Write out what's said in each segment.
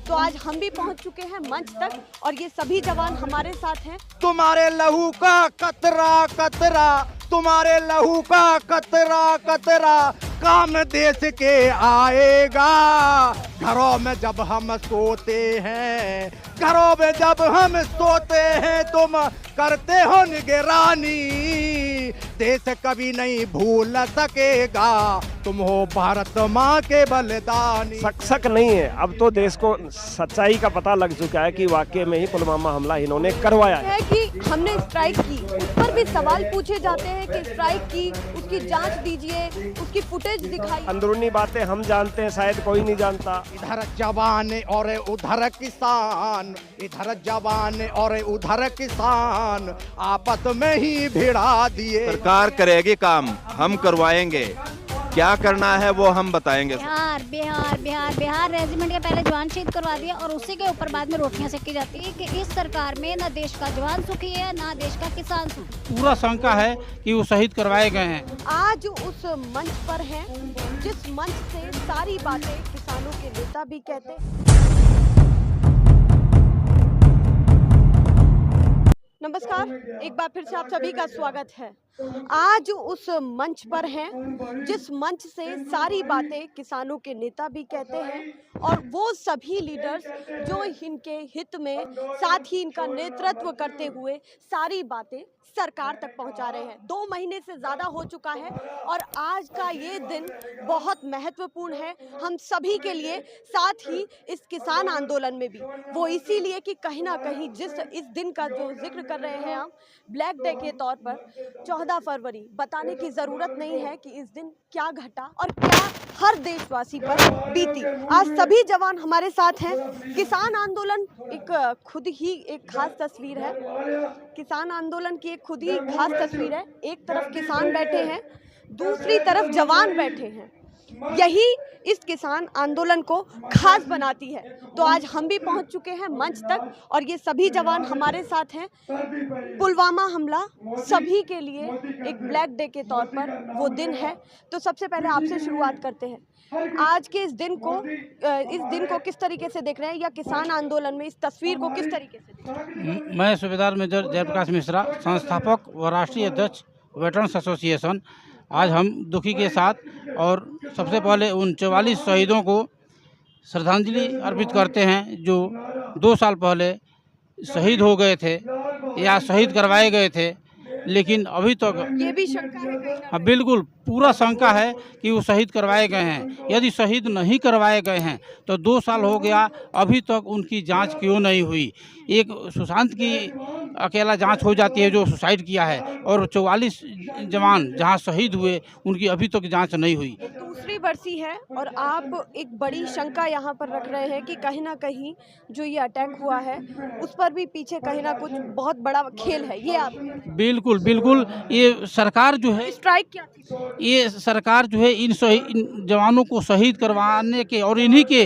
तो आज हम भी पहुंच चुके हैं मंच तक और ये सभी जवान हमारे साथ हैं। तुम्हारे लहू का कतरा कतरा, तुम्हारे लहू का कतरा कतरा काम देश के आएगा। घरों में जब हम सोते हैं, घरों में जब हम सोते हैं, तुम करते हो निगरानी। देश कभी नहीं भूल सकेगा, तुम हो भारत माँ के बलिदानी। शक नहीं है, अब तो देश को सच्चाई का पता लग चुका है कि वाकई में ही पुलवामा हमला इन्होंने करवाया है कि हमने स्ट्राइक की। उस पर भी सवाल पूछे जाते हैं कि स्ट्राइक की, उसकी जांच दीजिए, उसकी फुटेज दिखाइए। अंदरूनी बातें हम जानते हैं, शायद कोई नहीं जानता। इधर जवान और उधर किसान, इधर जवान और उधर किसान आपस में ही भिड़ा दिए। सरकार करेगी काम, हम करवाएंगे। क्या करना है वो हम बताएंगे। बिहार रेजिमेंट के पहले जवान शहीद करवा दिया और उसी के ऊपर बाद में रोटियां सेकी जाती है कि इस सरकार में ना देश का जवान सुखी है ना देश का किसान सुखी। पूरा शंका है कि वो शहीद करवाए गए हैं। आज उस मंच पर हैं जिस मंच से सारी बातें किसानों के नेता भी कहते हैं। नमस्कार, एक बार फिर से आप सभी का स्वागत है। आज उस मंच पर हैं जिस मंच से सारी बातें किसानों के नेता भी कहते हैं और वो सभी लीडर्स जो इनके हित में, साथ ही इनका नेतृत्व करते हुए सारी बातें सरकार तक पहुंचा रहे हैं। 2 महीने से ज़्यादा हो चुका है और आज का ये दिन बहुत महत्वपूर्ण है हम सभी के लिए, साथ ही इस किसान आंदोलन में भी। वो इसीलिए कि कहीं ना कहीं इस दिन का जो जिक्र कर रहे हैं हम ब्लैक डे के तौर पर 14 फरवरी, बताने की ज़रूरत नहीं है कि इस दिन क्या घटा और क्या हर देशवासी पर बीती। आज सभी जवान हमारे साथ हैं। किसान आंदोलन खुद ही एक खास तस्वीर है। किसान आंदोलन की एक खुद ही खास तस्वीर है। एक तरफ किसान बैठे हैं, दूसरी तरफ जवान बैठे हैं। यही इस किसान आंदोलन को खास बनाती है। तो आज हम भी पहुंच चुके हैं मंच तक और ये सभी जवान हमारे साथ हैं। पुलवामा हमला सभी के लिए एक ब्लैक डे के तौर पर वो दिन है। तो सबसे पहले आपसे शुरुआत करते हैं। आज के इस दिन को किस तरीके से देख रहे हैं, या किसान आंदोलन में इस तस्वीर को किस तरीके से देख रहे हैं? मैं सूबेदार मेजर जयप्रकाश मिश्रा, संस्थापक व राष्ट्रीय अध्यक्ष वेटरन्स एसोसिएशन। आज हम दुखी के साथ और सबसे पहले उन 44 शहीदों को श्रद्धांजलि अर्पित करते हैं जो 2 साल पहले शहीद हो गए थे या शहीद करवाए गए थे, लेकिन अभी तक ये भी शंका है। हाँ, बिल्कुल पूरा शंका है कि वो शहीद करवाए गए हैं। यदि शहीद नहीं करवाए गए हैं तो 2 साल हो गया, अभी तक उनकी जांच क्यों नहीं हुई? एक सुशांत की अकेला जांच हो जाती है जो सुसाइड किया है, और 44 जवान जहां शहीद हुए उनकी अभी तक जांच नहीं हुई। दूसरी बरसी है और आप एक बड़ी शंका यहाँ पर रख रहे हैं कि कहीं ना कहीं जो ये अटैक हुआ है उस पर भी पीछे कहीं ना कुछ बहुत बड़ा खेल है। ये आप बिल्कुल ये सरकार जो है, स्ट्राइक क्या थी? ये सरकार जो है इन जवानों को शहीद करवाने के और इन्हीं के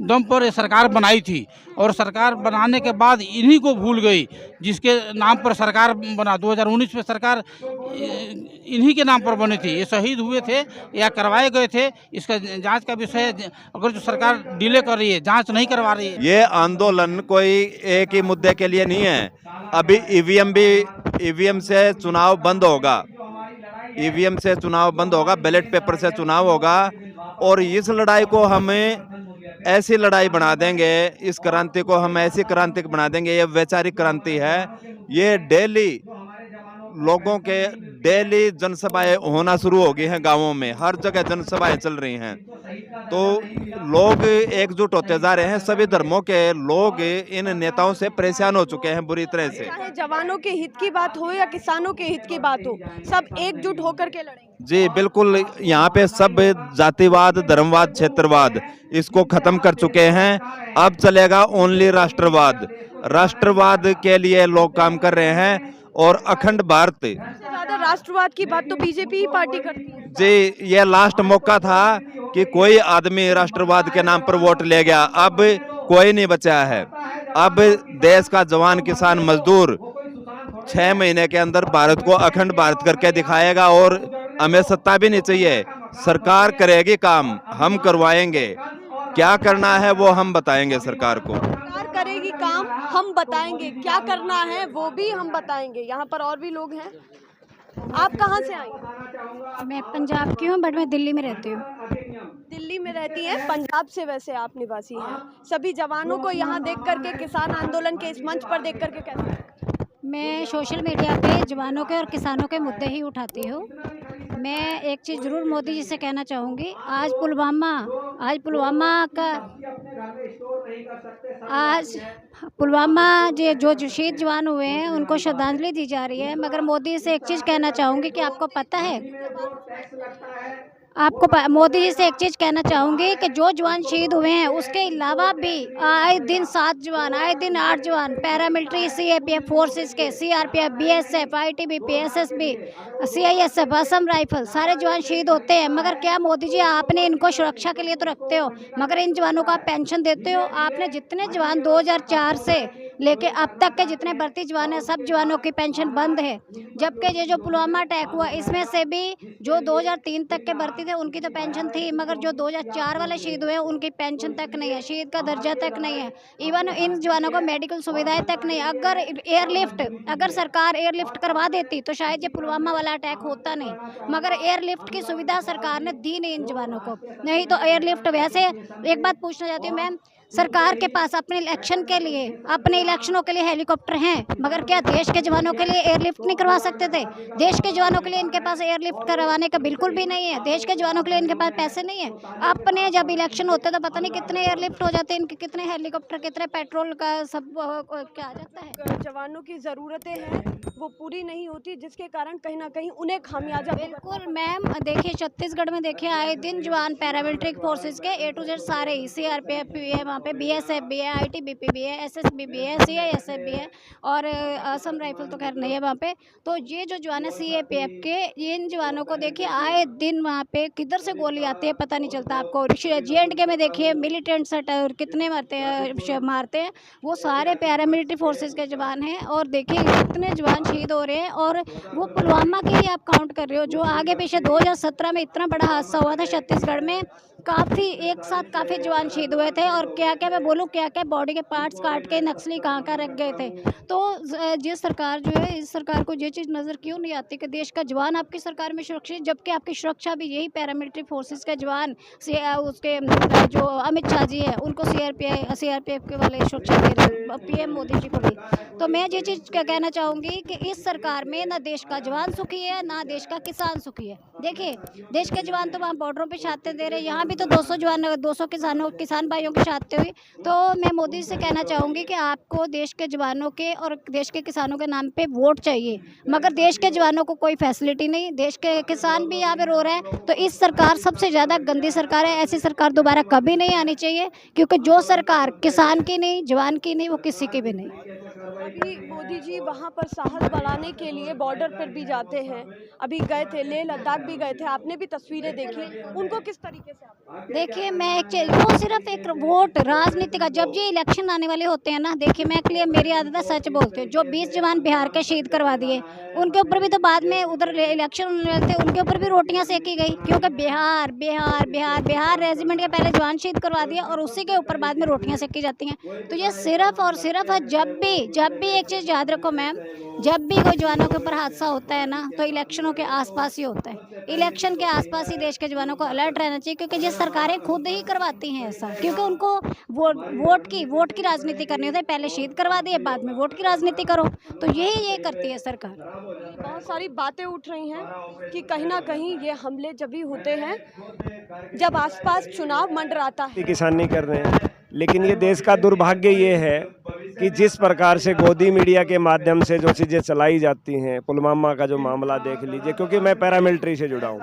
दम पर ये सरकार बनाई थी, और सरकार बनाने के बाद इन्हीं को भूल गई जिसके नाम पर सरकार बना। 2019 में सरकार इन्हीं के नाम पर बनी थी। ये शहीद हुए थे या करवाए गए थे, इसका जांच का विषय अगर जो सरकार डिले कर रही है, जांच नहीं करवा रही है। ये आंदोलन कोई एक ही मुद्दे के लिए नहीं है। अभी ईवीएम से चुनाव बंद होगा, ईवीएम से चुनाव बंद होगा, बैलेट पेपर से चुनाव होगा, और इस लड़ाई को हमें ऐसी लड़ाई बना देंगे, इस क्रांति को हम ऐसी क्रांति बना देंगे। ये वैचारिक क्रांति है। ये डेली लोगों के डेली जनसभाएं होना शुरू हो गई हैं गांवों में, हर जगह जनसभाएं चल रही हैं। तो लोग एकजुट होते जा रहे हैं। सभी धर्मों के लोग इन नेताओं से परेशान हो चुके हैं बुरी तरह से। चाहे जवानों के हित की बात हो या किसानों के हित की बात हो, सब एकजुट होकर के लड़ेंगे। जी बिल्कुल, यहाँ पे सब जातिवाद, धर्मवाद, क्षेत्रवाद इसको खत्म कर चुके हैं। अब चलेगा ओनली राष्ट्रवाद। राष्ट्रवाद के लिए लोग काम कर रहे हैं और अखंड भारत। सबसे ज्यादा राष्ट्रवाद की बात तो बीजेपी ही पार्टी करती है। जी, ये लास्ट मौका था कि कोई आदमी राष्ट्रवाद के नाम पर वोट ले गया। अब कोई नहीं बचा है। अब देश का जवान, किसान, मजदूर 6 महीने के अंदर भारत को अखंड भारत करके दिखाएगा, और हमें सत्ता भी नहीं चाहिए। सरकार करेगी काम, हम करवाएंगे। क्या करना है वो हम बताएंगे सरकार को। सरकार करेगी काम, हम बताएंगे क्या करना है वो भी हम बताएंगे। यहाँ पर और भी लोग हैं। आप कहाँ से आई हैं? मैं पंजाब की हूँ, बट मैं दिल्ली में रहती हूँ। दिल्ली में रहती हैं, पंजाब से वैसे आप निवासी हैं। सभी जवानों को यहाँ देख करके, किसान आंदोलन के इस मंच पर देख करके कैसा लगा? मैं सोशल मीडिया पे जवानों के और किसानों के मुद्दे ही उठाती हूँ। मैं एक चीज़ ज़रूर मोदी जी से कहना चाहूँगी, आज पुलवामा जो शहीद जवान हुए हैं उनको श्रद्धांजलि दी जा रही है, मगर मोदी से एक चीज़ कहना चाहूँगी कि आपको पता है, मोदी जी से एक चीज़ कहना चाहूँगी कि जो जवान शहीद हुए हैं उसके अलावा भी आए दिन 7 जवान, आए दिन 8 जवान पैरामिलिट्री सीएपीएफ फोर्सेस के, CRPF, BSF, ITBP, SSB, CISF, Assam rifle, सारे जवान शहीद होते हैं। मगर क्या मोदी जी आपने इनको सुरक्षा के लिए तो रखते हो, मगर इन जवानों को आप पेंशन देते हो? आपने जितने जवान 2004 से लेके अब तक के जितने भर्ती जवान हैं सब जवानों की पेंशन बंद है। जबकि ये जो पुलवामा अटैक हुआ इसमें से भी जो 2003 तक के भर्ती थे उनकी तो पेंशन थी, मगर जो 2004 वाले शहीद हुए उनकी पेंशन तक नहीं है, शहीद का दर्जा तक नहीं है। इवन इन जवानों को मेडिकल सुविधाएं तक नहीं। अगर सरकार एयरलिफ्ट करवा देती तो शायद ये पुलवामा वाला अटैक होता नहीं, मगर एयरलिफ्ट की सुविधा सरकार ने दी नहीं इन जवानों को। नहीं तो एयरलिफ्ट, वैसे एक बात पूछना चाहती हूँ मैम, सरकार के पास अपने इलेक्शनों के लिए हेलीकॉप्टर हैं, मगर क्या देश के जवानों के लिए एयरलिफ्ट नहीं करवा सकते थे? देश के जवानों के लिए इनके पास एयरलिफ्ट करवाने का बिल्कुल भी नहीं है। देश के जवानों के लिए इनके पास पैसे नहीं है। अपने जब इलेक्शन होते तो पता नहीं कितने एयरलिफ्ट हो जाते हैं इनके, कितने हेलीकॉप्टर, कितने पेट्रोल का सब क्या आ जाता है। जवानों की ज़रूरतें हैं वो पूरी नहीं होती, जिसके कारण कहीं ना कहीं उन्हें खामियाजा। बिल्कुल मैम, देखिए छत्तीसगढ़ में देखिए आए दिन जवान पैरामिलिट्री फोर्सेस के A to Z सारे ही, सीआरपीएफ भी है वहाँ पे, बीएसएफ भी है, आईटीबीपी भी है, एसएसबी भी है, सीआईएसएफ भी है, और असम राइफल तो खैर नहीं है वहाँ पे। तो ये जो जवान है सीएपीएफ के, इन जवानों को देखिए आए दिन वहाँ पे किधर से गोली आती है पता नहीं चलता आपको। J&K में देखिए मिलिटेंट सटर कितने मारते हैं, वो सारे पैरामिलिट्री फोर्सेस के जवान हैं। और देखिए कितने जवान शहीद हो रहे हैं, और वो पुलवामा के ही आप काउंट कर रहे हो। जो आगे पीछे 2017 में इतना बड़ा हादसा हुआ था छत्तीसगढ़ में, एक साथ काफ़ी जवान शहीद हुए थे, और क्या क्या मैं बोलूँ, क्या क्या बॉडी के पार्ट्स काट के नक्सली कहाँ रख गए थे। तो ये सरकार जो है, इस सरकार को ये चीज़ नज़र क्यों नहीं आती कि देश का जवान आपकी सरकार में सुरक्षित, जबकि आपकी सुरक्षा भी यही पैरामिलिट्री फोर्सेस के जवान उसके जो अमित शाह जी है उनको सीआरपीएफ के वाले सुरक्षा दे रहे, पीएम मोदी जी को भी। तो मैं ये चीज़ कहना चाहूँगी कि इस सरकार में ना देश का जवान सुखी है ना देश का किसान सुखी है। देखिए देश के जवान तो वहाँ बॉर्डरों पे शहादतें दे रहे हैं, यहाँ भी तो 200 किसान भाइयों की शहादतें हुई। तो मैं मोदी से कहना चाहूँगी कि आपको देश के जवानों के और देश के किसानों के नाम पे वोट चाहिए, मगर देश के जवानों को कोई फैसिलिटी नहीं, देश के किसान भी यहाँ पे रो रहे हैं। तो इस सरकार सबसे ज़्यादा गंदी सरकार है, ऐसी सरकार दोबारा कभी नहीं आनी चाहिए, क्योंकि जो सरकार किसान की नहीं, जवान की नहीं, वो किसी की भी नहीं। अभी मोदी जी वहाँ पर साहस बढ़ाने के लिए बॉर्डर पर भी जाते हैं, अभी गए थे, लेह लद्दाख भी गए थे, आपने भी तस्वीरें देखी, उनको किस तरीके से देखिए मैं वो सिर्फ एक वोट राजनीति का, जब ये इलेक्शन आने वाले होते हैं ना, देखिए मैं मेरी आदत है सच बोलती हूँ। जो 20 जवान बिहार के शहीद करवा दिए उनके ऊपर भी तो बाद में उधर इलेक्शन होने वाले थे, उनके ऊपर भी रोटियां सेकी गई, क्योंकि बिहार रेजिमेंट के पहले जवान शहीद करवा दिया और उसी के ऊपर बाद में रोटियां सेकी जाती हैं। तो ये सिर्फ और सिर्फ है, जब भी एक चीज़ याद रखो मैम, जब भी कोई जवानों के ऊपर हादसा होता है ना, तो इलेक्शनों के आसपास ही होता है। इलेक्शन के आसपास ही देश के जवानों को अलर्ट रहना चाहिए, क्योंकि ये सरकारें खुद ही करवाती हैं ऐसा, क्योंकि उनको वोट की राजनीति करनी होती है। पहले शहीद करवा दिए, बाद में वोट की राजनीति करो, तो ये करती है सरकार। बहुत सारी बातें उठ रही हैं कि कहीं ना कहीं ये हमले जब भी होते हैं जब आसपास चुनाव मंडराता है। किसान नहीं कर रहे हैं, लेकिन ये देश का दुर्भाग्य ये है कि जिस प्रकार से गोदी मीडिया के माध्यम से जो चीज़ें चलाई जाती हैं, पुलवामा का जो मामला देख लीजिए, क्योंकि मैं पैरामिलिट्री से जुड़ा हूँ,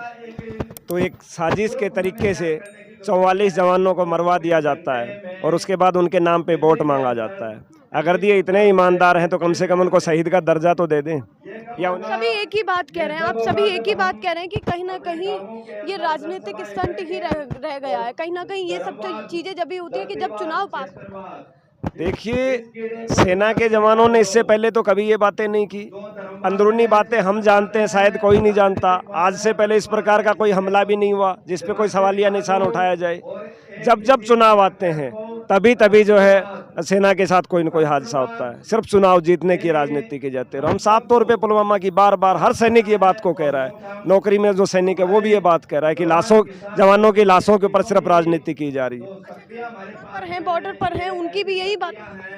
तो एक साजिश के तरीके से 44 जवानों को मरवा दिया जाता है और उसके बाद उनके नाम पे वोट मांगा जाता है। अगर ये इतने ईमानदार हैं तो कम से कम उनको शहीद का दर्जा तो दे दें। सभी एक ही बात कह रहे हैं, आप सभी एक ही बात कह रहे हैं कि कहीं ना कहीं ये राजनीतिक स्टंट ही रह गया है। कहीं ना कहीं ये सब चीज़ें जब भी होती है कि जब चुनाव पास। देखिए सेना के जवानों ने इससे पहले तो कभी ये बातें नहीं की, अंदरूनी बातें हम जानते हैं, शायद कोई नहीं जानता। आज से पहले इस प्रकार का कोई हमला भी नहीं हुआ जिस पे कोई सवालिया निशान उठाया जाए। जब जब चुनाव आते हैं तभी तभी जो है सेना के साथ कोई न कोई हादसा होता है। सिर्फ चुनाव जीतने की राजनीति की जाती है। और हम साफ तौर पे पुलवामा की बार बार हर सैनिक ये बात को कह रहा है, नौकरी में जो सैनिक है वो भी ये बात कह रहा है कि लाशों, जवानों की लाशों के ऊपर सिर्फ राजनीति की जा रही है। पर हैं, बॉर्डर पर हैं, उनकी भी यही बात।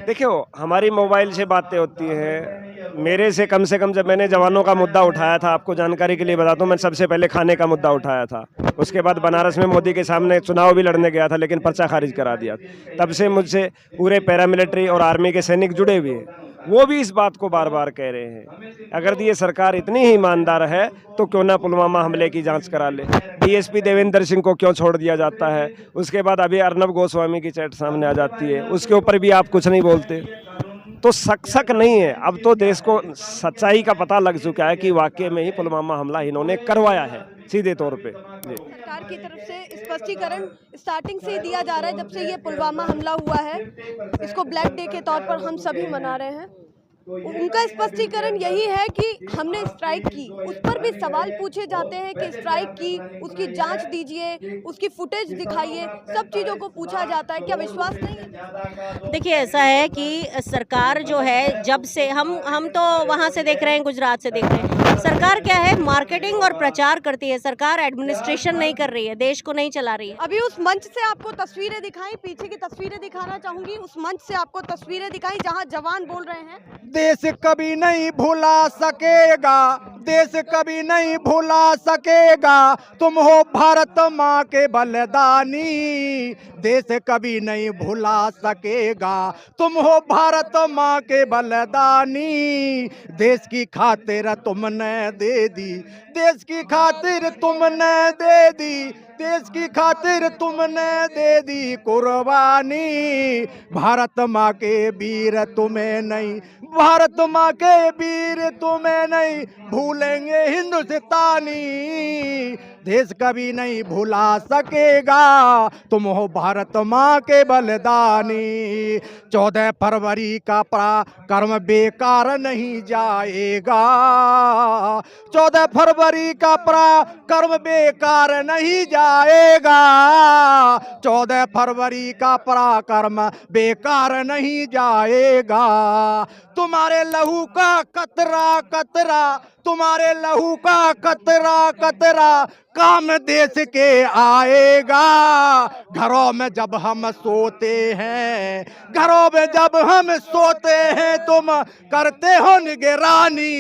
देखियो, हमारी मोबाइल से बातें होती हैं, मेरे से कम जब मैंने जवानों का मुद्दा उठाया था, आपको जानकारी के लिए बताता हूँ, मैं सबसे पहले खाने का मुद्दा उठाया था। उसके बाद बनारस में मोदी के सामने चुनाव भी लड़ने गया था, लेकिन पर्चा खारिज करा दिया। तब से मुझसे पूरे पैरामिलिट्री और आर्मी के सैनिक जुड़े हुए हैं, वो भी इस बात को बार बार कह रहे हैं। अगर ये सरकार इतनी ही ईमानदार है तो क्यों ना पुलवामा हमले की जांच करा ले। डीएसपी देवेंद्र सिंह को क्यों छोड़ दिया जाता है? उसके बाद अभी अर्नब गोस्वामी की चैट सामने आ जाती है, उसके ऊपर भी आप कुछ नहीं बोलते। तो शक नहीं है, अब तो देश को सच्चाई का पता लग चुका है कि वाकई में ही पुलवामा हमला इन्होंने करवाया है, सीधे तौर पे। सरकार की तरफ से स्पष्टीकरण स्टार्टिंग से ही दिया जा रहा है, जब से ये पुलवामा हमला हुआ है, इसको ब्लैक डे के तौर पर हम सभी मना रहे हैं। उनका स्पष्टीकरण यही है कि हमने स्ट्राइक की, उस पर भी सवाल पूछे जाते हैं कि स्ट्राइक की, उसकी जांच दीजिए, उसकी फुटेज दिखाइए, सब चीज़ों को पूछा जाता है। क्या विश्वास नहीं है? देखिए, ऐसा है कि सरकार जो है, जब से हम तो वहाँ से देख रहे हैं, गुजरात से देख रहे हैं, सरकार क्या है, मार्केटिंग और प्रचार करती है। सरकार एडमिनिस्ट्रेशन नहीं कर रही है, देश को नहीं चला रही है। अभी उस मंच से आपको तस्वीरें दिखाई, पीछे की तस्वीरें दिखाना चाहूंगी। उस मंच से आपको तस्वीरें दिखाई जहां जवान बोल रहे हैं, देश कभी नहीं भुला सकेगा, देश कभी नहीं भुला सकेगा, तुम हो भारत माँ के बलिदानी। देश कभी नहीं भुला सकेगा, तुम हो भारत माँ के बलिदानी। देश की खातिर तुमने दे दी, देश की खातिर तुमने दे दी, देश की खातिर तुमने दे दी कुर्बानी। भारत माँ के वीर तुम्हें नहीं, भारत माँ के वीर तुम्हें नहीं भूलेंगे हिंदुस्तानी। देश कभी नहीं भुला सकेगा, तुम हो भारत माँ के बलिदानी। 14 फरवरी का पराक्रम बेकार नहीं जाएगा, 14 फरवरी का पराक्रम बेकार नहीं जाएगा, 14 फरवरी का पराक्रम बेकार नहीं जाएगा। तुम्हारे लहू का कतरा कतरा, तुम्हारे लहू का कतरा कतरा काम देश के आएगा। घरों में जब हम सोते हैं, घरों में जब हम सोते हैं, तुम करते हो निगरानी।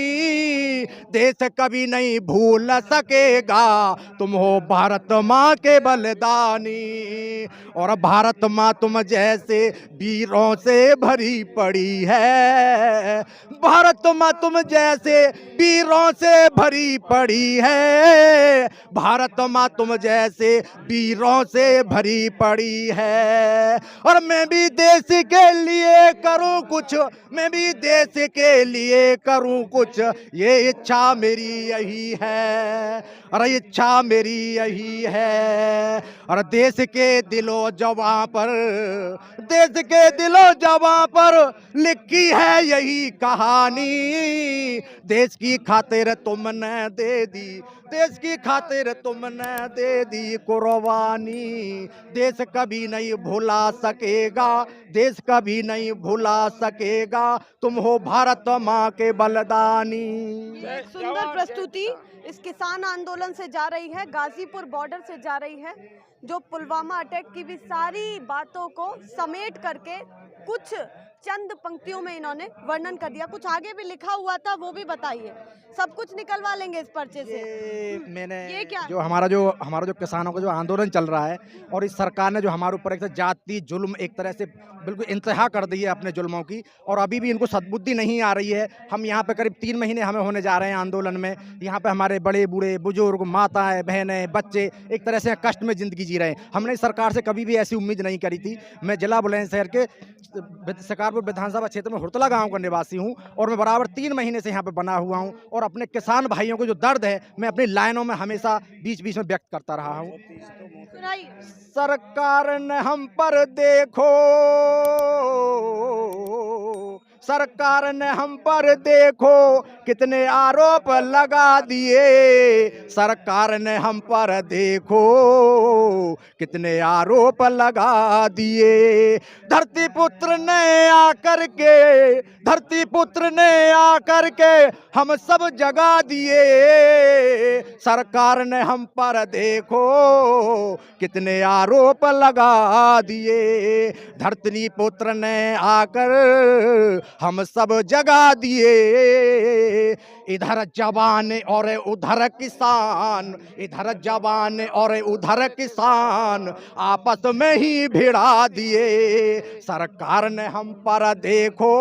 देश कभी नहीं भूल सकेगा, तुम हो भारत माँ के बलिदानी। और भारत माँ तुम जैसे वीरों से भरी पड़ी है, भारत माँ तुम जैसे वीरों से भरी पड़ी है, भारत माँ तुम जैसे वीरों से भरी पड़ी है। और मैं भी देश के लिए करूं कुछ, मैं भी देश के लिए करूं कुछ, ये इच्छा मेरी यही है, और इच्छा मेरी यही है। और देश के दिलो जवां पर, देश के दिलो जवां पर लिखी है यही कहानी। देश की खातिर तुमने दे दी, देश की खातिर तुमने दे दी कुर्बानी। देश कभी नहीं भुला सकेगा, देश कभी नहीं भुला सकेगा, तुम हो भारत माँ के बलिदानी। सुंदर प्रस्तुति इस किसान आंदोलन से जा रही है, गाजीपुर बॉर्डर से जा रही है, जो पुलवामा अटैक की भी सारी बातों को समेट करके कुछ चंद पंक्तियों में इन्होंने वर्णन कर दिया। कुछ आगे भी लिखा हुआ था, वो भी बताइए। सब कुछ निकलवा लेंगे इस पर्चे से। मैंने ये क्या जो हमारा जो किसानों का जो आंदोलन चल रहा है, और इस सरकार ने जो हमारे ऊपर एक जाति जुल्म एक तरह से बिल्कुल इंतहा कर दी है अपने जुल्मों की, और अभी भी इनको सद्बुद्धि नहीं आ रही है। हम यहाँ पे करीब 3 महीने हमें होने जा रहे हैं आंदोलन में। यहाँ पे हमारे बड़े बूढ़े बुजुर्ग, माताएं, बहनें, बच्चे एक तरह से कष्ट में ज़िंदगी जी रहे हैं। हमने सरकार से कभी भी ऐसी उम्मीद नहीं करी थी। मैं जिला बुलंदशहर के शिकारपुर विधानसभा क्षेत्र में हुरतला गाँव का निवासी हूँ, और मैं बराबर 3 महीने से यहाँ पर बना हुआ हूँ, और अपने किसान भाइयों को जो दर्द है मैं अपनी लाइनों में हमेशा बीच बीच में व्यक्त करता रहा हूँ। सरकार ने हम पर देखो, सरकार ने हम पर देखो कितने आरोप लगा दिए, सरकार ने हम पर देखो कितने आरोप लगा दिए। धरती पुत्र ने आकर के, धरती पुत्र ने आकर के हम सब जगा दिए, सरकार ने हम पर देखो कितने आरोप लगा दिए। धरती पुत्र ने आकर हम सब जगा दिए। इधर जवान और उधर किसान, इधर जवान और उधर किसान आपस में ही भिड़ा दिए, सरकार ने हम पर देखो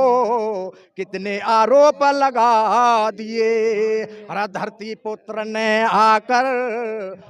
कितने आरोप लगा दिए। अरे धरती पुत्र ने आकर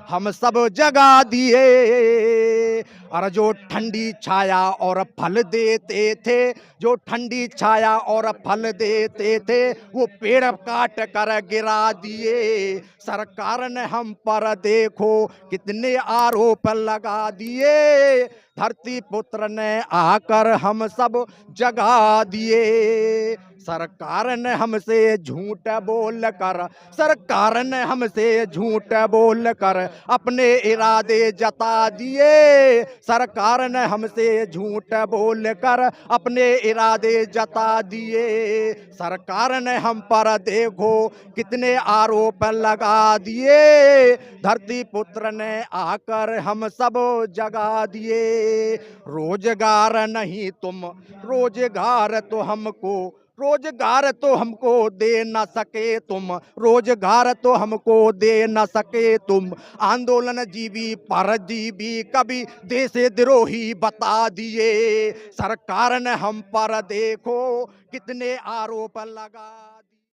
हम सब जगा दिए। और जो ठंडी छाया और फल देते थे, जो ठंडी छाया और फल देते थे, वो पेड़ काट कर गिरा दिए, सरकार ने हम पर देखो कितने आरोप लगा दिए। धरती पुत्र ने आकर हम सब जगा दिए, सरकार ने हमसे झूठ बोल कर, सरकार ने हमसे झूठ बोल कर अपने इरादे जता दिए, सरकार ने हमसे झूठ बोल कर अपने इरादे जता दिए। सरकार ने हम पर देखो कितने आरोप लगा दिए, धरती पुत्र ने आकर हम सब जगा दिए। रोजगार नहीं तुम, रोजगार तो हमको, रोजगार तो हमको दे न सके तुम, रोजगार तो हमको दे न सके तुम। आंदोलन जीवी परजीवी कभी देश द्रोही बता दिए, सरकार ने हम पर देखो कितने आरोप लगा